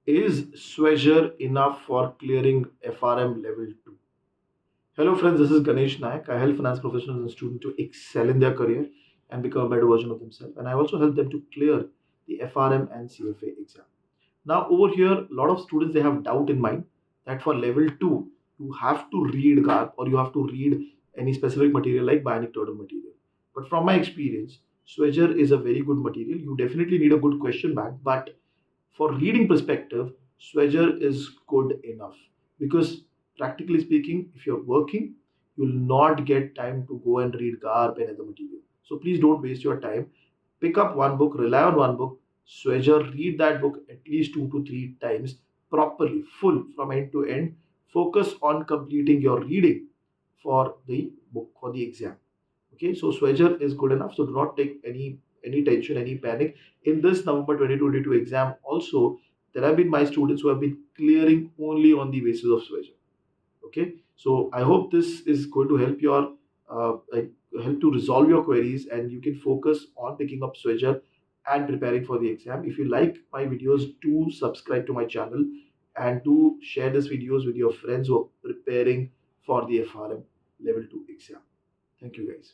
Is Schweser enough for clearing FRM level 2? Hello friends, this is Ganesh Nayak. I help finance professionals and students to excel in their career and become a better version of themselves. And I also help them to clear the FRM and CFA exam. Now over here, a lot of students, they have doubt in mind that for level 2, you have to read GARP or you have to read any specific material like bionic turtle material. But from my experience, Schweser is a very good material. You definitely need a good question bank, but for reading perspective, Schweser is good enough because practically speaking, if you're working, you'll not get time to go and read GARP and other material. So please don't waste your time. Pick up one book, rely on one book, Schweser, read that book at least 2 to 3 times properly, full from end to end. Focus on completing your reading for the book, for the exam. Okay, so Schweser is good enough. So do not take any tension, any panic. In this November 2022 exam, also there have been my students who have been clearing only on the basis of Schweser. Okay, so I hope this is going to help your help to resolve your queries, and you can focus on picking up Schweser and preparing for the exam. If you like my videos, do subscribe to my channel and do share these videos with your friends who are preparing for the FRM level 2 exam. Thank you guys.